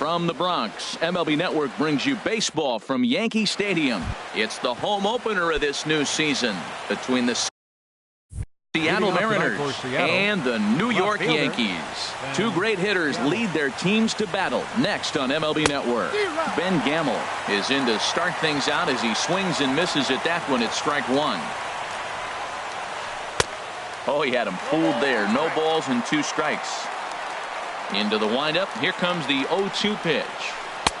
From the Bronx, MLB Network brings you baseball from Yankee Stadium. It's the home opener of this new season between the Seattle Mariners and the New York Yankees. Two great hitters lead their teams to battle next on MLB Network. Ben Gamel is in to start things out as he swings and misses at that one at strike one. Oh, he had him fooled there. No balls and 2 strikes. Into the windup. Here comes the 0-2 pitch.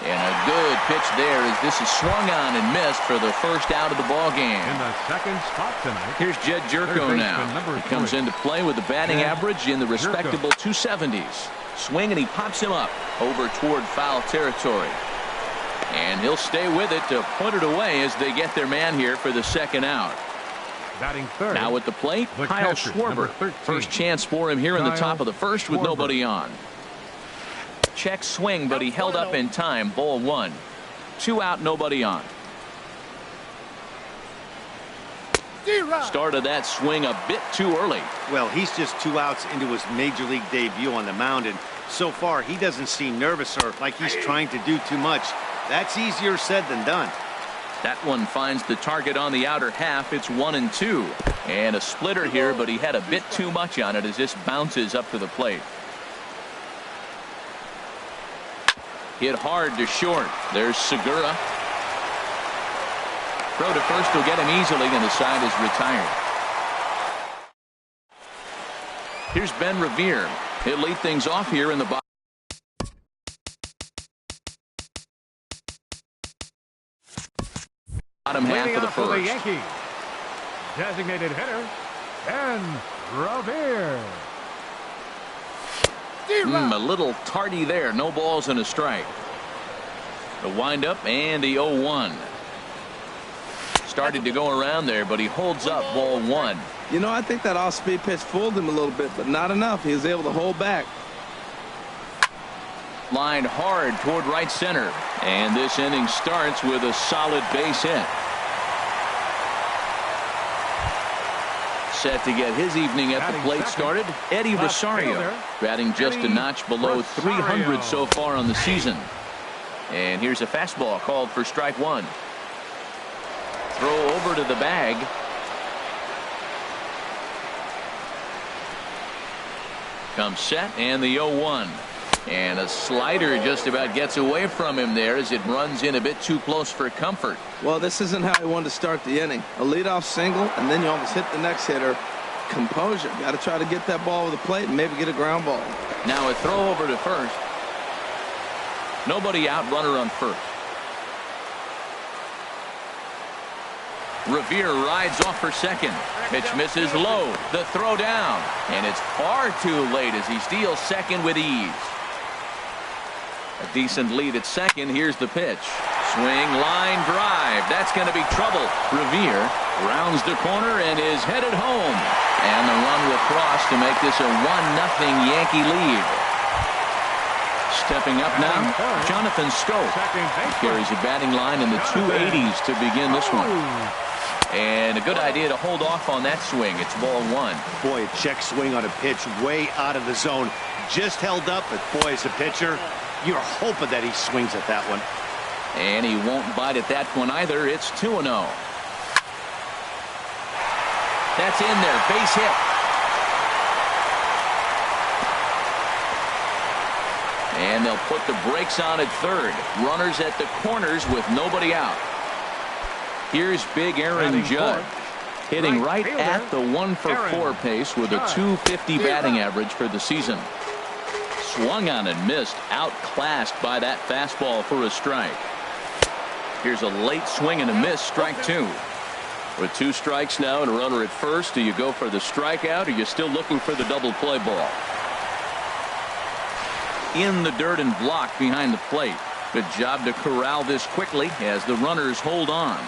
And a good pitch there as this is swung on and missed for the first out of the ball game. In the second spot tonight. Here's Jed Jerko now. He comes into play with the batting average in the respectable 270s. Swing and he pops him up over toward foul territory. And he'll stay with it to put it away as they get their man here for the second out. Batting third. Now at the plate, Kyle Schwarber. First chance for him here in the top of the first with nobody on. Check swing, but he held up in time. Ball 1. 2 out, nobody on. Started that swing a bit too early. Well, he's just 2 outs into his major league debut on the mound, and so far he doesn't seem nervous or like he's trying to do too much. That's easier said than done. That one finds the target on the outer half. It's 1-2. And a splitter here, but he had a bit too much on it as this bounces up to the plate. Hit hard to short. There's Segura. Throw to first will get him easily, and the side is retired. Here's Ben Revere. He'll lead things off here in the bottom. Bottom half of the first. The Yankees. Designated hitter, Ben Revere. A little tardy there. No balls and a strike. The windup and the 0-1. Started to go around there, but he holds up. Ball 1. You know, I think that off-speed pitch fooled him a little bit, but not enough. He was able to hold back. Lined hard toward right center. And this inning starts with a solid base hit. Set to get his evening at the plate started, Eddie Rosario, batting just a notch below 300 so far on the season. And here's a fastball called for strike 1. Throw over to the bag. Comes set and the 0-1. And a slider just about gets away from him there as it runs in a bit too close for comfort. Well, this isn't how he wanted to start the inning. A leadoff single, and then you almost hit the next hitter. Composure. Got to try to get that ball over the plate and maybe get a ground ball. Now a throw over to first. Nobody out, runner on first. Revere rides off for second. Pitch misses low. The throw down. And it's far too late as he steals second with ease. A decent lead at second. Here's the pitch. Swing, line, drive. That's going to be trouble. Revere rounds the corner and is headed home. And the run will cross to make this a 1-0 Yankee lead. Stepping up now, Jonathan Schoop carries a batting line in the 280s to begin this one. And a good idea to hold off on that swing. It's ball 1. Boy, a check swing on a pitch way out of the zone. Just held up, but boy, as a pitcher, you're hoping that he swings at that one. And he won't bite at that one either. It's 2-0. That's in there. Base hit. And they'll put the brakes on at third. Runners at the corners with nobody out. Here's big Aaron Judge hitting right at the 1-for-4 pace with a 250 batting average for the season. Swung on and missed, outclassed by that fastball for a strike. Here's a late swing and a miss, strike 2. With 2 strikes now and a runner at first, do you go for the strikeout or are you still looking for the double play ball? In the dirt and blocked behind the plate. Good job to corral this quickly as the runners hold on.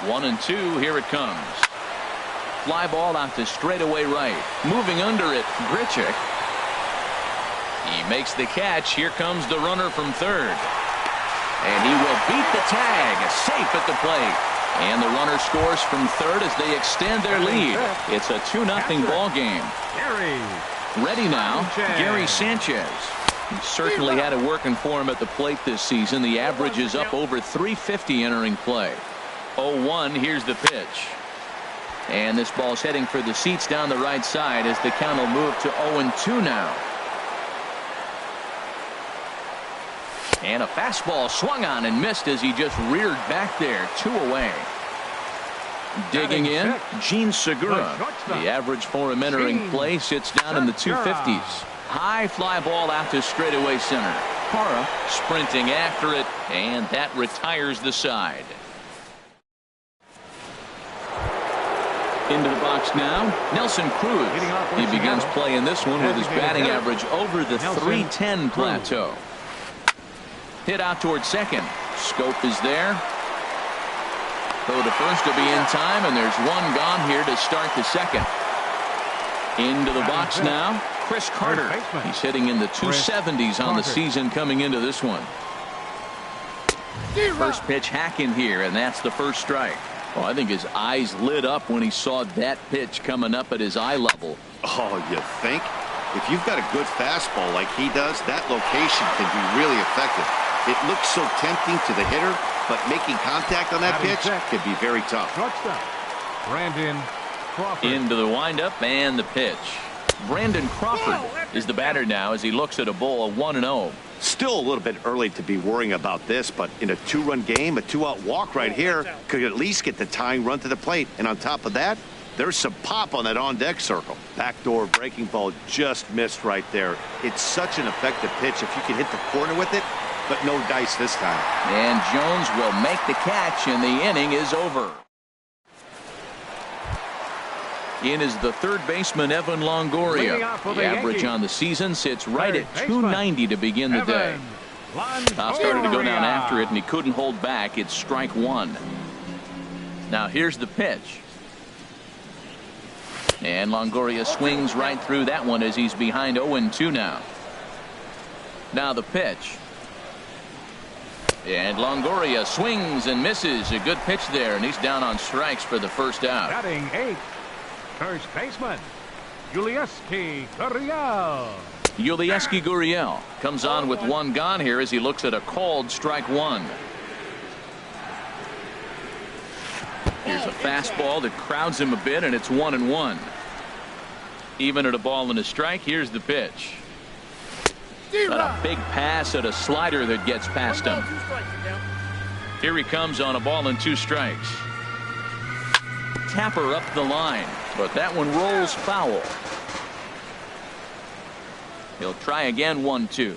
1-2, here it comes. Fly ball out to straightaway right. Moving under it, Grichuk. He makes the catch. Here comes the runner from third. And he will beat the tag. Safe at the plate. And the runner scores from third as they extend their lead. It's a 2-0 ball game. Ready now, Gary Sanchez. He certainly had it working for him at the plate this season. The average is up over 350 entering play. 0-1. Here's the pitch. And this ball's heading for the seats down the right side as the count will move to 0-2 now. And a fastball swung on and missed as he just reared back there. 2 away. Digging in, Gene Segura. The average for him entering play sits down in the 250s. High fly ball out to straightaway center. Parra sprinting after it, and that retires the side. Into the box now, Nelson Cruz. He begins playing this one with his batting average over the 310 plateau. Hit out towards second. Scope is there. Throw to first to be in time, and there's one gone here to start the second. Into the box now, Chris Carter. He's hitting in the 270s on the season coming into this one. First pitch hacking here, and that's the first strike. Oh, I think his eyes lit up when he saw that pitch coming up at his eye level. Oh, you think? If you've got a good fastball like he does, that location can be really effective. It looks so tempting to the hitter, but making contact on that pitch can be very tough. Brandon Crawford. Into the windup and the pitch. Brandon Crawford is the batter now as he looks at a ball of 1-0. Still a little bit early to be worrying about this, but in a 2-run game, a 2-out walk right here could at least get the tying run to the plate. And on top of that, there's some pop on that on-deck circle. Backdoor breaking ball just missed right there. It's such an effective pitch if you can hit the corner with it, but no dice this time. And Jones will make the catch, and the inning is over. In is the third baseman, Evan Longoria. The average on the season sits right at 290 to begin the day. Now started to go down after it, and he couldn't hold back. It's strike one. Now here's the pitch. And Longoria swings right through that one as he's behind 0-2 now. Now the pitch. And Longoria swings and misses. A good pitch there, and he's down on strikes for the first out. Batting 8th, first baseman, Ytsytsytsyts Ytsytsytsyts Gurriel comes on with one gone here as he looks at a called strike one. Here's a fastball that crowds him a bit, and it's 1-1. Even at a ball and a strike, here's the pitch. Got a big pass at a slider that gets past him. Here he comes on a ball and 2 strikes. Tapper up the line, but that one rolls foul. He'll try again, 1-2.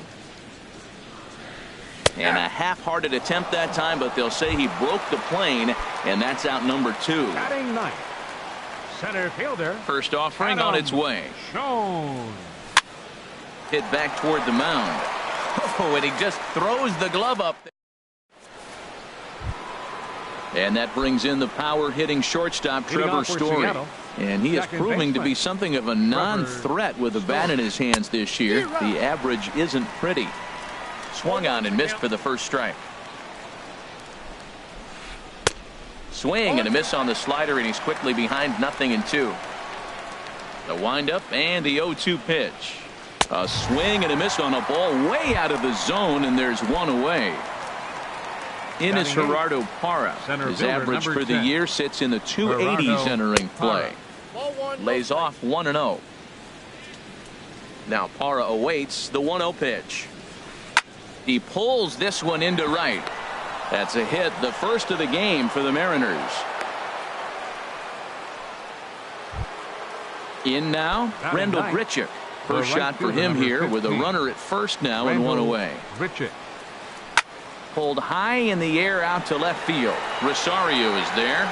And a half-hearted attempt that time, but they'll say he broke the plane, and that's out number 2. Batting 9th, center fielder. First offering on its way. Jones. Hit back toward the mound. Oh, and he just throws the glove up. And that brings in the power-hitting shortstop, Trevor Story. And he is proving to be something of a non-threat with a bat in his hands this year. The average isn't pretty. Swung on and missed for the first strike. Swing and a miss on the slider, and he's quickly behind 0-2. The windup and the 0-2 pitch. A swing and a miss on a ball way out of the zone, and there's one away. In is Gerardo Parra. His average for the year sits in the 280s entering play. Lays off 1-0. Now Parra awaits the 1-0 pitch. He pulls this one into right. That's a hit, the first of the game for the Mariners. In now, Randall Grichuk. First shot for him here with a runner at first now and one away. Pulled high in the air out to left field. Rosario is there.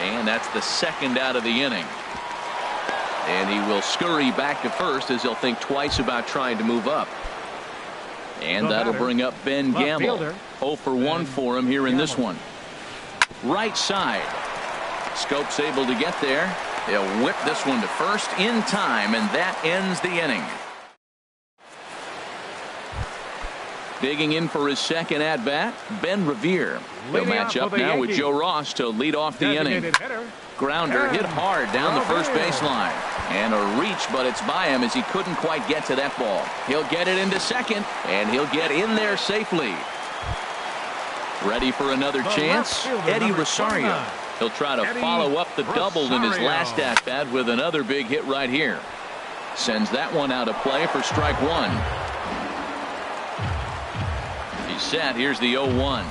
And that's the second out of the inning. And he will scurry back to first as he'll think twice about trying to move up. And that'll bring up Ben Gamble. 0 for 1 for him here in this one. Right side. Scope's able to get there. They'll whip this one to first in time, and that ends the inning. Digging in for his second at-bat, Ben Revere. He'll match up now with Joe Ross to lead off the inning. Grounder hit hard down the first baseline. And a reach, but it's by him as he couldn't quite get to that ball. He'll get it into second, and he'll get in there safely. Ready for another chance? Eddie Rosario. He'll try to follow up the double in his last at-bat with another big hit right here. Sends that one out of play for strike one. He's set. Here's the 0-1.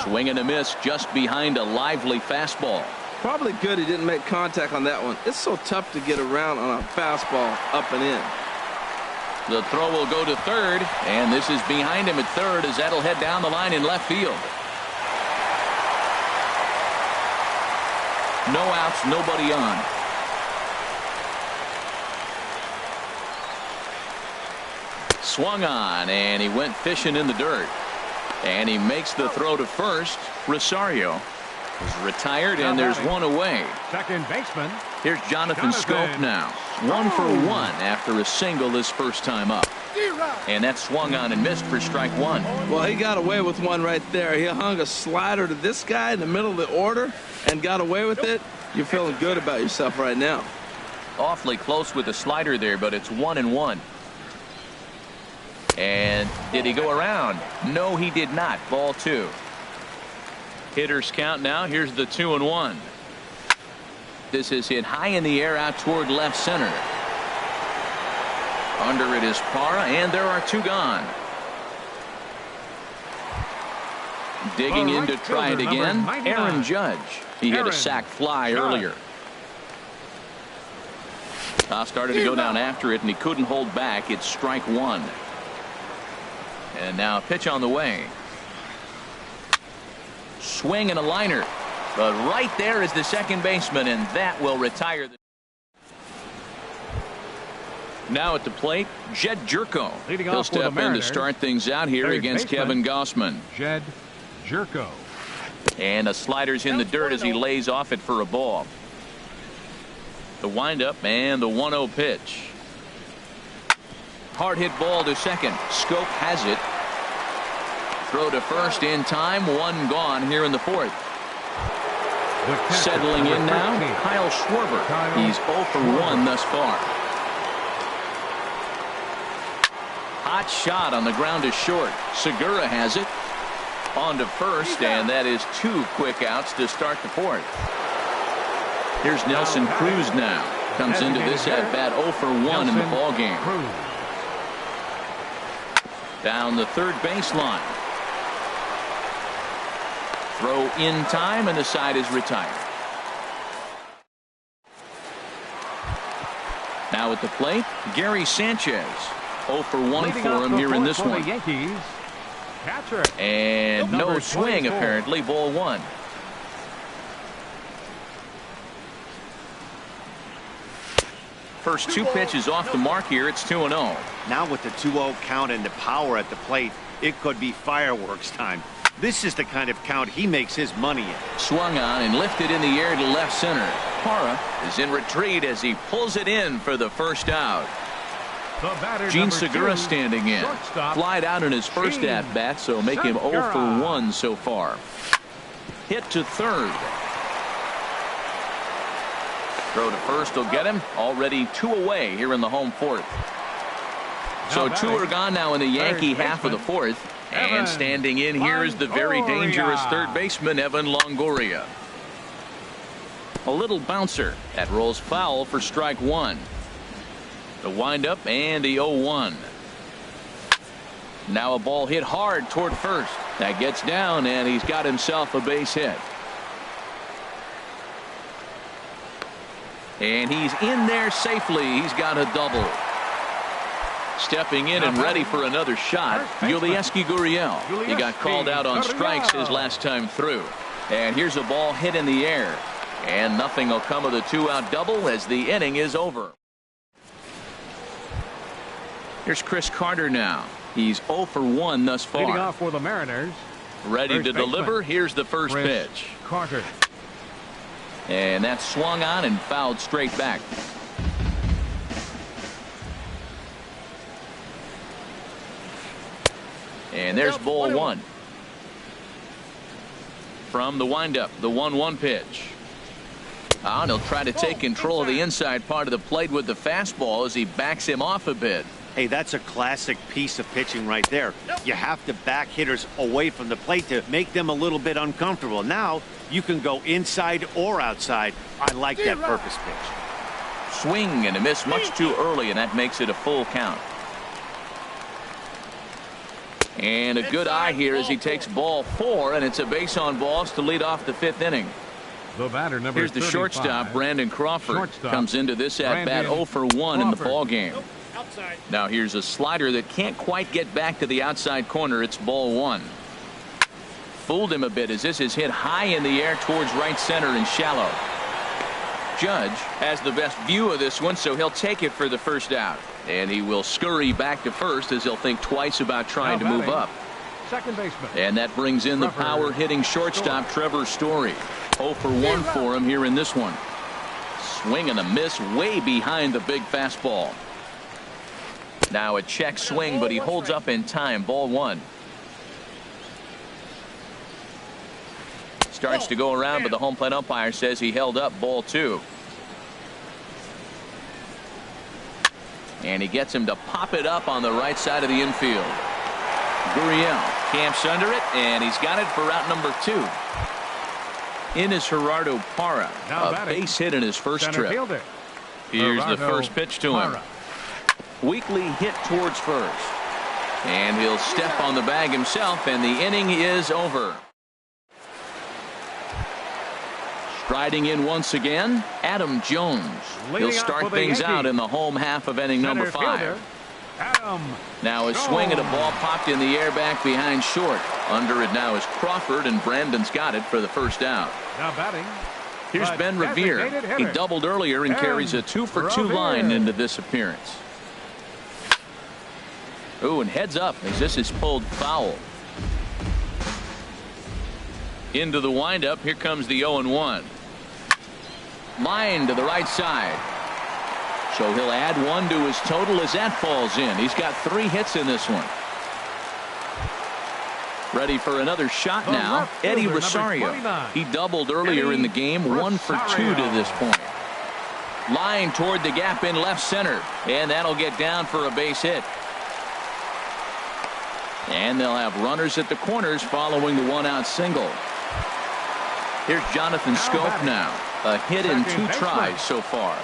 Swing and a miss just behind a lively fastball. Probably good he didn't make contact on that one. It's so tough to get around on a fastball up and in. The throw will go to third, and this is behind him at third as that'll head down the line in left field. No outs, nobody on. Swung on, and he went fishing in the dirt. And he makes the throw to first. Rosario is retired, and there's one away. Second baseman. Here's Jonathan Scope now. 1 for 1 after a single his first time up. And that swung on and missed for strike one. Well, he got away with one right there. He hung a slider to this guy in the middle of the order and got away with it. You're feeling good about yourself right now. Awfully close with the slider there, but it's 1-1. And did he go around? No, he did not. Ball two. Hitters count now. Here's the 2-1. This is hit high in the air out toward left center. Under it is Parra, and there are two gone. Digging in to try it again, Aaron Judge. He hit a sac fly earlier. Started to go down after it, and he couldn't hold back. It's strike one. And now a pitch on the way. Swing and a liner. But right there is the second baseman, and that will retire. Now at the plate, Jed Jerko. He'll step in to start things out here against Kevin Gossman. Jed Jerko. And a slider's in the dirt as he lays off it for a ball. The windup and the 1-0 pitch. Hard hit ball to second. Scope has it. Throw to first in time. One gone here in the fourth. Settling in now, Kyle Schwarber. He's 0 for 1 thus far. Hot shot on the ground is short. Segura has it. On to first, and that is two quick outs to start the fourth. Here's Nelson Cruz now. Comes into this at bat 0 for 1 in the ball game. Down the third baseline. Throw in time, and the side is retired. Now at the plate, Gary Sanchez. 0 for 1 for him here in this one. And no swing, apparently. Ball one. First two pitches off the mark here. It's 2-0. Now with the 2-0 count and the power at the plate, it could be fireworks time. This is the kind of count he makes his money in. Swung on and lifted in the air to left center. Parra is in retreat as he pulls it in for the first out. Gene Segura standing in. Flied out in his first at-bat, so make him 0 for 1 so far. Hit to third. Throw to first will get him. Already two away here in the home fourth. So two are gone now in the Yankee half of the fourth. And standing in here is the very dangerous third baseman, Evan Longoria. A little bouncer. That rolls foul for strike one. The windup and the 0-1. Now a ball hit hard toward first. That gets down, and he's got himself a base hit. And he's in there safely. He's got a double. Stepping in and ready for another shot, Yulieski Gurriel. He got called out on strikes his last time through. And here's a ball hit in the air. And nothing will come of the two-out double as the inning is over. Here's Chris Carter now. He's 0 for 1 thus far. Leading off for the Mariners. Ready to deliver. Here's the first pitch. Carter. And that's swung on and fouled straight back. And there's ball one. From the windup, the 1-1 pitch. And he'll try to take control of the inside part of the plate with the fastball as he backs him off a bit. Hey, that's a classic piece of pitching right there. You have to back hitters away from the plate to make them a little bit uncomfortable. Now you can go inside or outside. I like that purpose pitch. Swing and a miss much too early, and that makes it a full count. And a good eye here as he takes ball 4, and it's a base on balls to lead off the 5th inning. The batter, number Here's the 35, shortstop, Brandon Crawford. Shortstop, comes into this at-bat 0 for 1 in the ball game. Outside. Now here's a slider that can't quite get back to the outside corner. It's ball 1. Fooled him a bit as this is hit high in the air towards right center and shallow. Judge has the best view of this one, so he'll take it for the first out. And he will scurry back to first as he'll think twice about trying to move up. Second baseman. And that brings in the power-hitting shortstop, Trevor Story. 0 for 1 for him here in this one. Swing and a miss way behind the big fastball. Now a check swing, but he holds up in time. Ball 1. Starts to go around, but the home plate umpire says he held up. Ball 2. And he gets him to pop it up on the right side of the infield. Gurriel camps under it, and he's got it for route number 2. In is Gerardo Parra, a base hit in his first trip. Here's the first pitch to him. Weakly hit towards first. And he'll step on the bag himself, and the inning is over. Striding in once again, Adam Jones. He'll start things out in the home half of inning number 5. Now a swing at a ball popped in the air back behind short. Under it now is Crawford, and Brandon's got it for the first out. Now batting. Here's Ben Revere. He doubled earlier and carries a 2 for 2 line into this appearance. Ooh, and heads up as this is pulled foul. Into the windup. Here comes the 0-1. Line to the right side. So he'll add 1 to his total as that falls in. He's got 3 hits in this one. Ready for another shot now. Eddie Rosario. He doubled earlier in the game. 1 for 2 to this point. Line toward the gap in left center. And that'll get down for a base hit. And they'll have runners at the corners following the 1-out single. Here's Jonathan Scope now. A hit in 2 tries so far.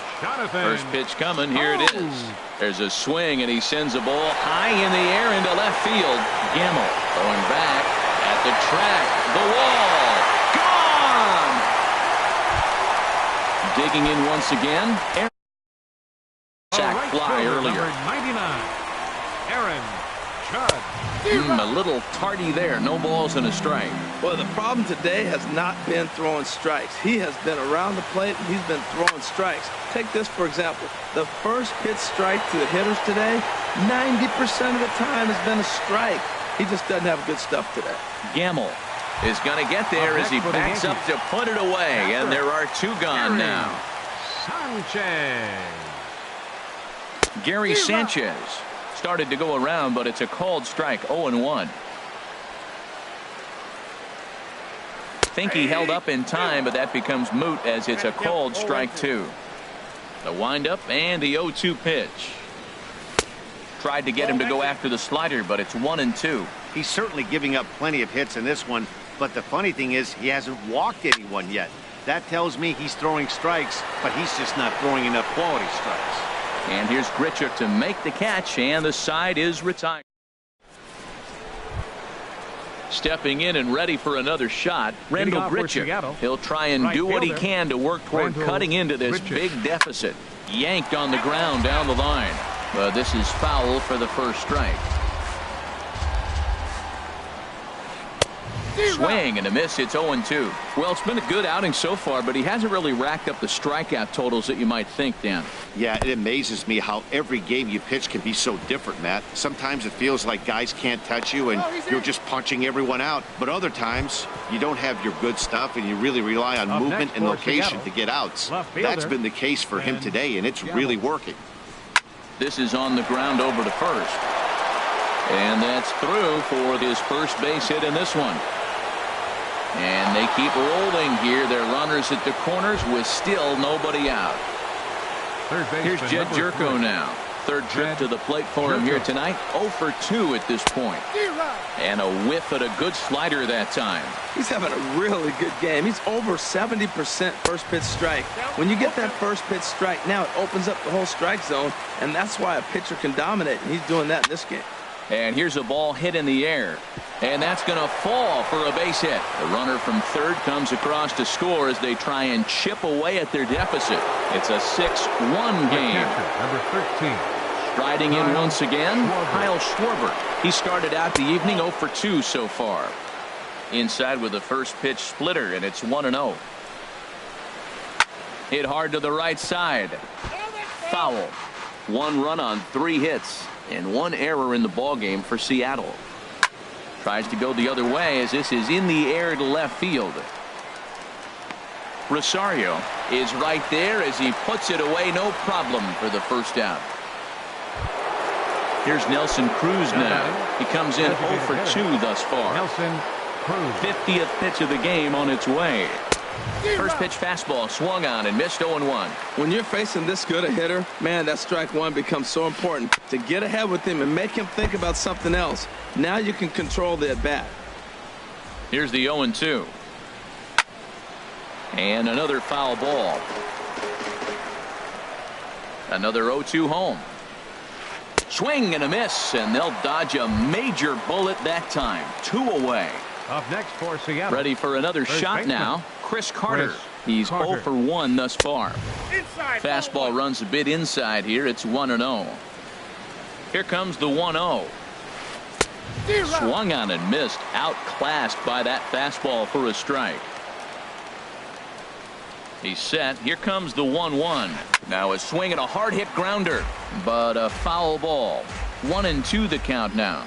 First pitch coming. Here it is. There's a swing, and he sends a ball high in the air into left field. Gamble going back at the track. The wall. Gone! Digging in once again. Sack fly earlier. A little tardy there. No balls and a strike. Well, the problem today has not been throwing strikes. He has been around the plate, and he's been throwing strikes. Take this, for example. The first pitch strike to the hitters today, 90% of the time has been a strike. He just doesn't have good stuff today. Gamble is going to get there as he backs up to put it away, and there are 2 gone now. Gary Sanchez started to go around, but it's a called strike. 0-1. Think he held up in time, but that becomes moot as it's a called strike 2. The windup and the 0-2 pitch. Tried to get him to go after the slider, but it's 1-2. He's certainly giving up plenty of hits in this one, but the funny thing is he hasn't walked anyone yet. That tells me he's throwing strikes, but he's just not throwing enough quality strikes. And here's Grichuk to make the catch, and the side is retired. Stepping in and ready for another shot, Randall Grichuk. He'll try and do what he can to work toward cutting into this big deficit. Yanked on the ground down the line. But this is foul for the first strike. Swing and a miss. It's 0-2. Well, it's been a good outing so far, but he hasn't really racked up the strikeout totals that you might think, Dan. Yeah, it amazes me how every game you pitch can be so different, Matt. Sometimes it feels like guys can't touch you and you're just punching everyone out. But other times you don't have your good stuff and you really rely on movement and location to get outs. That's been the case for him today, and it's really working. This is on the ground over to first. And that's through for his first base hit in this one. And they keep rolling here. They're runners at the corners with still nobody out. Here's Jed Jerko now. Third trip to the plate for him here tonight. 0 for 2 at this point. And a whiff at a good slider that time. He's having a really good game. He's over 70% first pitch strike. When you get that first pitch strike, now it opens up the whole strike zone, and that's why a pitcher can dominate, and he's doing that in this game. And here's a ball hit in the air. And that's going to fall for a base hit. The runner from third comes across to score as they try and chip away at their deficit. It's a 6-1 game. Number 13. Striding in once again, Kyle Schwarber. He started out the evening 0 for 2 so far. Inside with the first pitch splitter, and it's 1-0. Hit hard to the right side. Foul. 1 run on 3 hits and 1 error in the ballgame for Seattle. Tries to go the other way as this is in the air to left field. Rosario is right there as he puts it away, no problem for the first out. Here's Nelson Cruz now. He comes in 0 for 2 thus far. Nelson Cruz. 50th pitch of the game on its way. First pitch fastball swung on and missed 0-1. When you're facing this good a hitter, man, that strike one becomes so important to get ahead with him and make him think about something else. Now you can control the at bat. Here's the 0-2. And another foul ball. Another 0-2 home. Swing and a miss, and they'll dodge a major bullet that time. 2 away. Up next for Seattle. Ready for another shot baseman. now. Chris Carter. He's Carter. 0 for 1 thus far. Inside, Fastball runs a bit inside here. It's 1-0. Here comes the 1-0. Swung on and missed. Outclassed by that fastball for a strike. He's set. Here comes the 1-1. Now a swing and a hard hit grounder, but a foul ball. 1-2 the count now.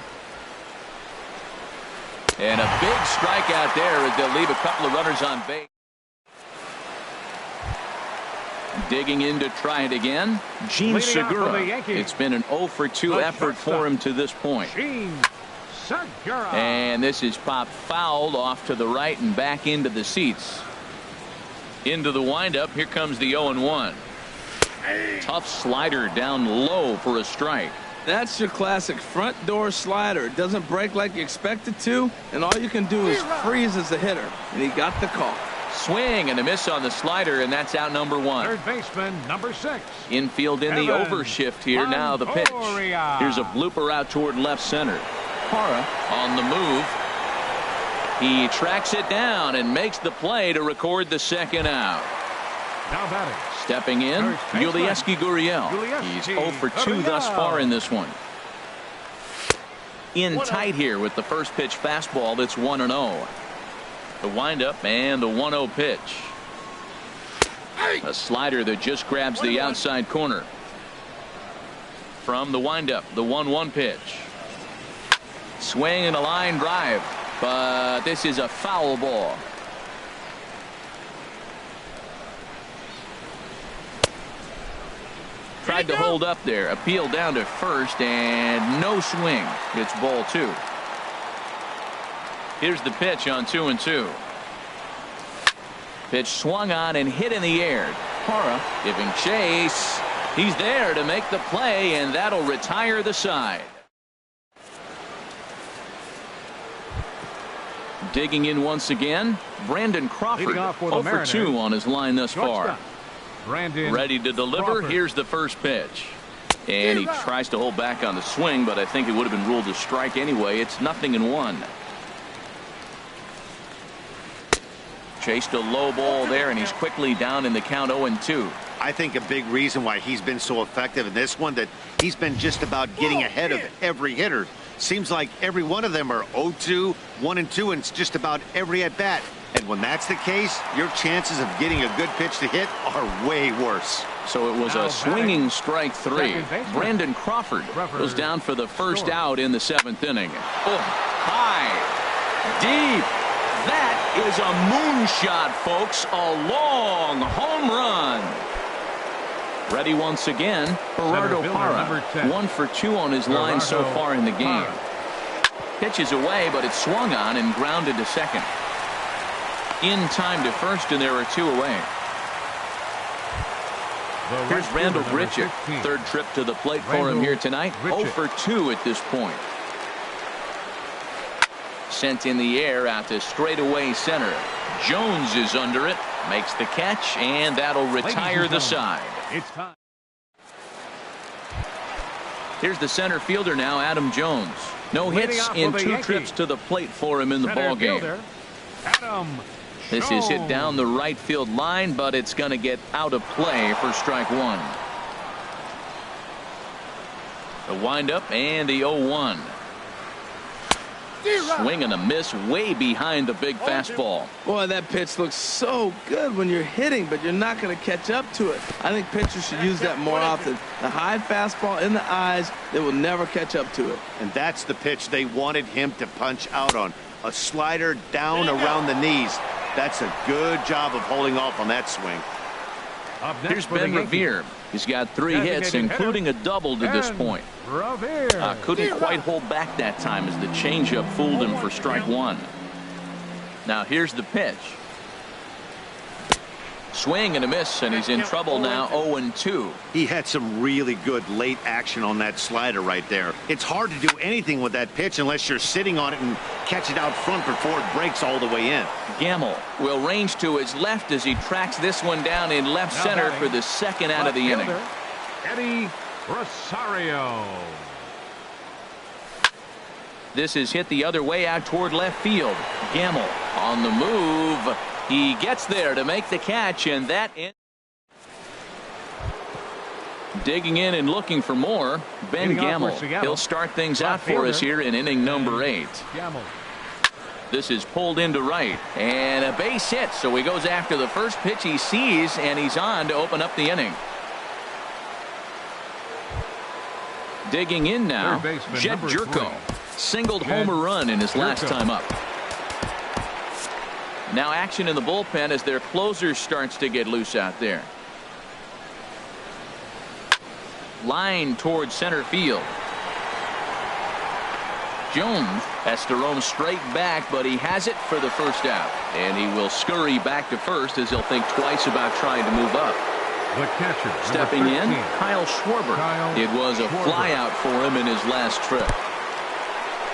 And a big strikeout there as they'll leave a couple of runners on base. Digging in to try it again, Gene Leading off for the Segura. Yankees. It's been an 0 for 2 The effort for him to this point. Gene Segura. And this is popped fouled off to the right and back into the seats. Into the windup. Here comes the 0-1. Tough slider down low for a strike. That's your classic front door slider. It doesn't break like you expect it to, and all you can do is freeze as a hitter. And he got the call. Swing and a miss on the slider, and that's out number 1. Third baseman, number 6. Infield in the Evan overshift here. Now the pitch. Longoria. Here's a blooper out toward left center. Parra on the move. He tracks it down and makes the play to record the second out. Now batting. Stepping in, First baseman. Yulieski Gurriel. Yulieski He's 0 for 2 thus Gurriel. far in this one. In tight here with the first pitch fastball. That's 1-0. The windup and the 1-0 pitch. A slider that just grabs the outside corner. From the windup, the 1-1 pitch. Swing and a line drive, but this is a foul ball. Tried to hold up there, appeal down to first, and no swing. It's ball 2. Here's the pitch on 2-2. Pitch swung on and hit in the air. Parra giving chase. He's there to make the play, and that'll retire the side. Digging in once again, Brandon Crawford. Leading off for the 0 for 2 Mariners. on his line thus far. Shortstop, Brandon Ready to deliver. Crawford. Here's the first pitch. And he tries to hold back on the swing, but I think it would have been ruled a strike anyway. It's 0-1. Chased a low ball there, and he's quickly down in the count 0-2. I think a big reason why he's been so effective in this one, that he's been just about getting ahead of every hitter. Seems like every one of them are 0-2, 1-2, and it's just about every at bat. And when that's the case, your chances of getting a good pitch to hit are way worse. So it was Now a swinging batting, strike 3. second baseman. Brandon Crawford goes down for the first out in the 7th inning. Oh, high, deep. That is a moonshot, folks. A long home run. Ready once again, Gerardo fielder, Parra. number 10. 1 for 2 on his line so Gerardo far in the game. Parra. Pitches away, but it's swung on and grounded to second. in time to first, and there are 2 away. Here's Randall Grichuk. 3rd trip to the plate for him here tonight. 0 for 2 at this point. Sent in the air out to straightaway center. Jones is under it, makes the catch, and that'll retire the side. It's time. Here's the center fielder now, Adam Jones. No hits in 2 trips to the plate for him in the ball game. This is hit down the right field line, but it's going to get out of play for strike 1. The windup and the 0-1. Swing and a miss way behind the big fastball. Boy, that pitch looks so good when you're hitting, but you're not going to catch up to it. I think pitchers should use that more often. The high fastball in the eyes, they will never catch up to it. And that's the pitch they wanted him to punch out on. A slider down around the knees. That's a good job of holding off on that swing. Here's Ben Revere. He's got 3 hits, including a double to this point. Couldn't quite hold back that time as the changeup fooled him for strike 1. Now here's the pitch. Swing and a miss, and he's in trouble now. 0-2. He had some really good late action on that slider right there. It's hard to do anything with that pitch unless you're sitting on it and catch it out front before it breaks all the way in. Gamble will range to his left as he tracks this one down in left center for the 2nd out of the inning. Eddie Rosario. This is hit the other way out toward left field. Gamble on the move. He gets there to make the catch, and that ends. Digging in and looking for more, Ben Gamble. He'll start things out for us here in inning number 8. This is pulled into right, and a base hit, so he goes after the first pitch he sees, and he's on to open up the inning. Digging in now, Jed Jerko. Singled homer run in his last time up. Now action in the bullpen as their closer starts to get loose out there. Line towards center field. Jones has to roam straight back, but he has it for the first out. And he will scurry back to first as he'll think twice about trying to move up. The catcher, stepping in, Kyle Schwarber. It was a flyout for him in his last trip.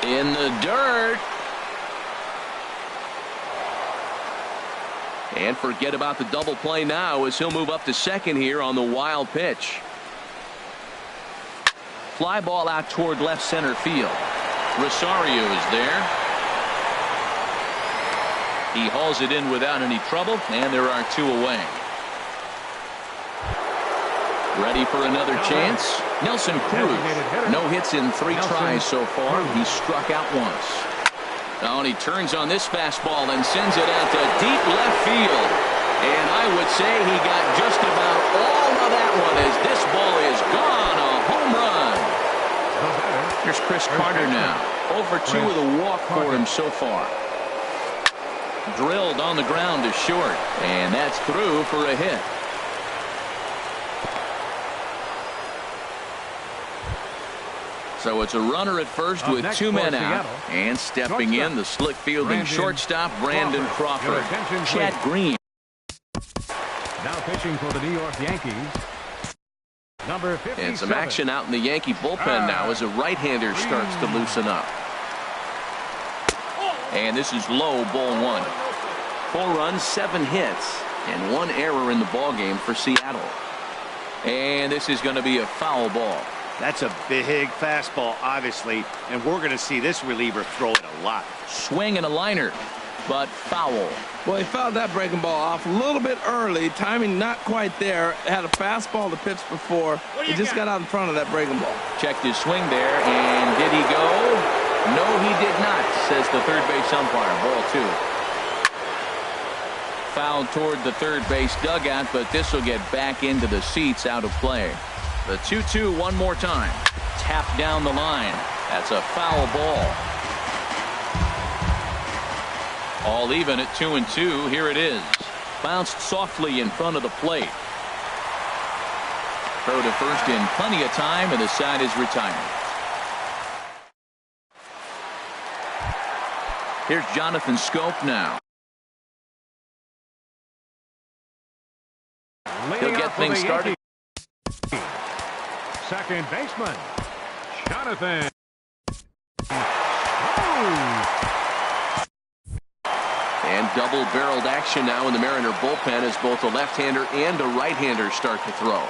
In the dirt. And forget about the double play now as he'll move up to second here on the wild pitch. Fly ball out toward left center field. Rosario is there. He hauls it in without any trouble, and there are 2 away. Ready for another chance? Nelson Cruz. No hits in 3 tries so far. He struck out once. Oh, and he turns on this fastball and sends it out to deep left field. And I would say he got just about all of that one as this ball is gone. A home run. Here's Chris Carter now. 0 for 2 with a walk for him so far. Drilled on the ground to short. And that's through for a hit. So it's a runner at first with 2 men out. And stepping in, the slick fielding shortstop, Brandon Crawford. Chad Green. Now pitching for the New York Yankees. Number 57. And some action out in the Yankee bullpen now as a right-hander starts to loosen up. And this is low, ball 1. 4 runs, 7 hits, and 1 error in the ballgame for Seattle. And this is going to be a foul ball. That's a big fastball, obviously, and we're going to see this reliever throw it a lot. Swing and a liner, but foul. Well, he fouled that breaking ball off a little bit early. Timing not quite there. Had a fastball to pitch before. He just got out in front of that breaking ball. Checked his swing there, and did he go? No, he did not, says the third base umpire. Ball 2. Fouled toward the third base dugout, but this will get back into the seats, out of play. The 2-2 one more time. Tapped down the line. That's a foul ball. All even at 2-2. Here it is. Bounced softly in front of the plate. Throw to first in plenty of time, and the side is retired. Here's Jonathan Scope now. Leading He'll get off for things the started. Yankees. Second baseman, Jonathan. And double-barreled action now in the Mariner bullpen as both a left-hander and a right-hander start to throw.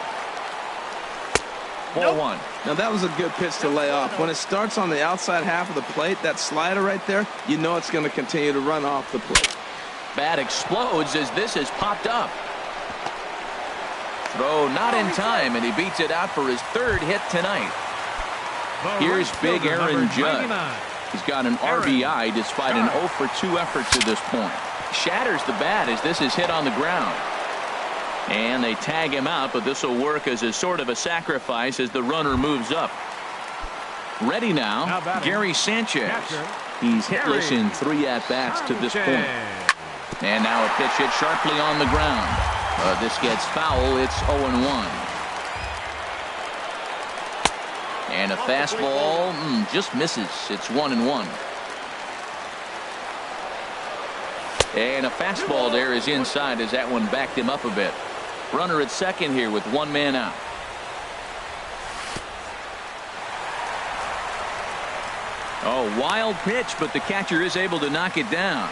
Ball one. Now that was a good pitch to lay off. When it starts on the outside half of the plate, that slider right there, you know it's going to continue to run off the plate. Bat explodes as this is popped up. Throw not in time, and he beats it out for his third hit tonight. Here's big Aaron Judge. He's got an RBI despite an 0 for 2 effort to this point. Shatters the bat as this is hit on the ground. And they tag him out, but this will work as a sort of a sacrifice as the runner moves up. Ready now, Gary Sanchez. He's hitless in 3 at-bats to this point. And now a pitch hit sharply on the ground. This gets foul. It's 0-1. And a fastball just misses. It's 1-1. And a fastball there is inside as that one backed him up a bit. Runner at second here with 1 man out. Oh, wild pitch, but the catcher is able to knock it down.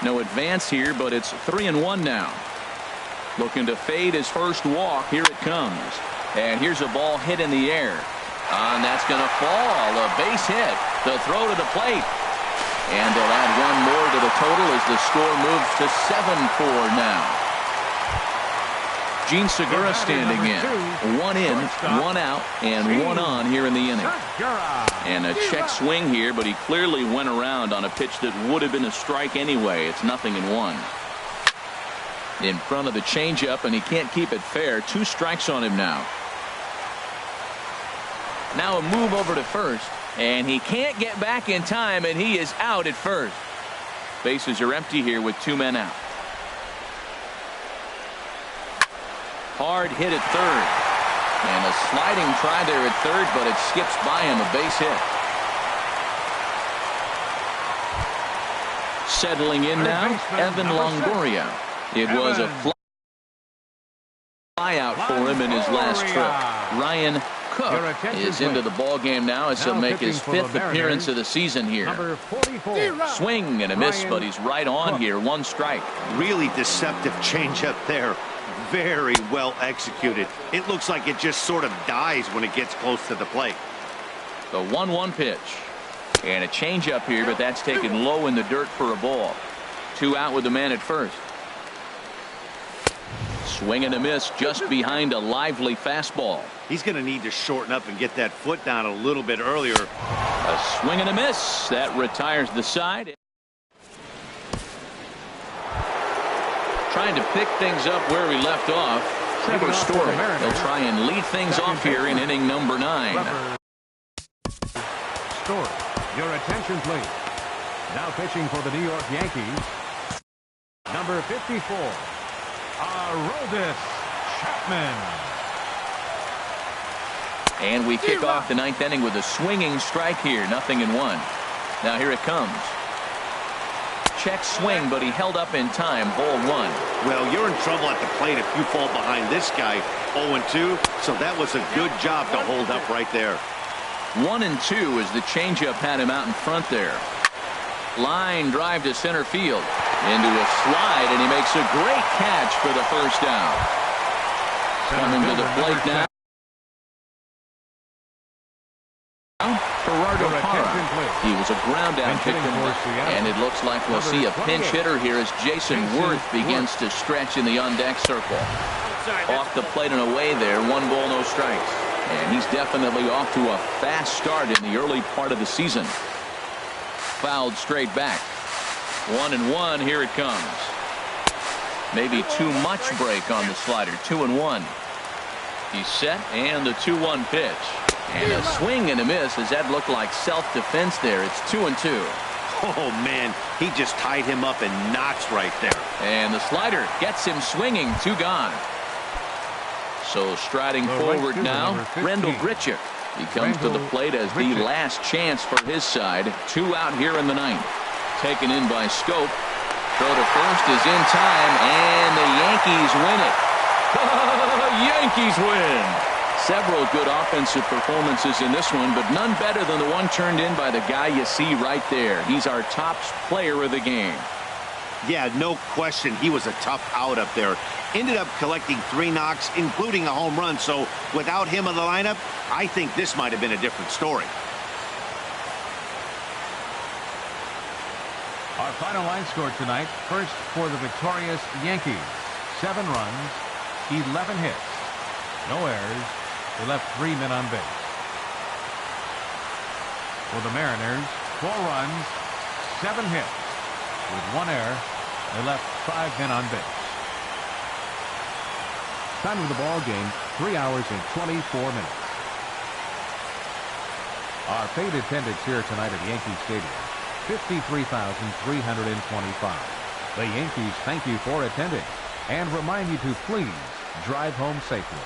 No advance here, but it's 3-1 now. Looking to fade his first walk. Here it comes. And here's a ball hit in the air. And that's going to fall. A base hit. The throw to the plate. And they'll add 1 more to the total as the score moves to 7-4 now. Gene Segura standing in. 1 in, 1 out, and 1 on here in the inning. And a check swing here, but he clearly went around on a pitch that would have been a strike anyway. It's 0-1. In front of the changeup, and he can't keep it fair. 2 strikes on him now. Now a move over to first, and he can't get back in time, and he is out at first. Bases are empty here with 2 men out. Hard hit at third. And a sliding try there at third, but it skips by him. A base hit. Settling in now, Evan Longoria. It was a flyout for him in his last trip. Ryan Cook is into the ball game now as he'll make his 5th appearance of the season here. Swing and a miss, but he's right on here. 1 strike. Really deceptive changeup there. Very well executed. It looks like it just sort of dies when it gets close to the plate. The 1-1 pitch. And a changeup here, but that's taken low in the dirt for a ball. 2 out with the man at first. Swing and a miss just behind a lively fastball. He's going to need to shorten up and get that foot down a little bit earlier. A swing and a miss. That retires the side. Trying to pick things up where we left off. Trevor Story. He'll try and lead things off here in inning number 9. Story, your attention please. Now pitching for the New York Yankees, number 54, Aroldis Chapman. And we kick off the 9th inning with a swinging strike here. 0-1. Now here it comes. Check swing, but he held up in time. Ball 1. Well, you're in trouble at the plate if you fall behind this guy. 0-2, so that was a good job to hold up right there. 1-2 as the changeup had him out in front there. Line drive to center field. Into a slide, and he makes a great catch for the first down. Coming to the plate now. Gerardo Parra. He was a ground down pick, and it looks like we'll see a pinch hitter here as Jason Worth begins to stretch in the on-deck circle. Off the plate and away there. 1 ball, no strikes. And he's definitely off to a fast start in the early part of the season. Fouled straight back. 1-1. Here it comes. Maybe too much break on the slider. 2-1. He's set, and the 2-1 pitch. And a swing and a miss as that looked like self-defense there. It's 2-2. Oh, man, he just tied him up in knots right there. And the slider gets him swinging. 2 gone. So striding forward now, Rendell Grichuk. He comes to the plate as the last chance for his side. 2 out here in the 9th. Taken in by Scope. Throw to first is in time, and the Yankees win it. Yankees win. Several good offensive performances in this one, but none better than the one turned in by the guy you see right there. He's our top player of the game. Yeah, no question. He was a tough out up there. Ended up collecting 3 knocks, including a home run. So without him in the lineup, I think this might have been a different story. Our final line score tonight, first for the victorious Yankees. 7 runs, 11 hits, no errors. They left 3 men on base. For the Mariners, 4 runs, 7 hits. With 1 error, they left 5 men on base. Time of the ball game, 3 hours and 24 minutes. Our paid attendance here tonight at Yankee Stadium, 53,325. The Yankees thank you for attending and remind you to please drive home safely.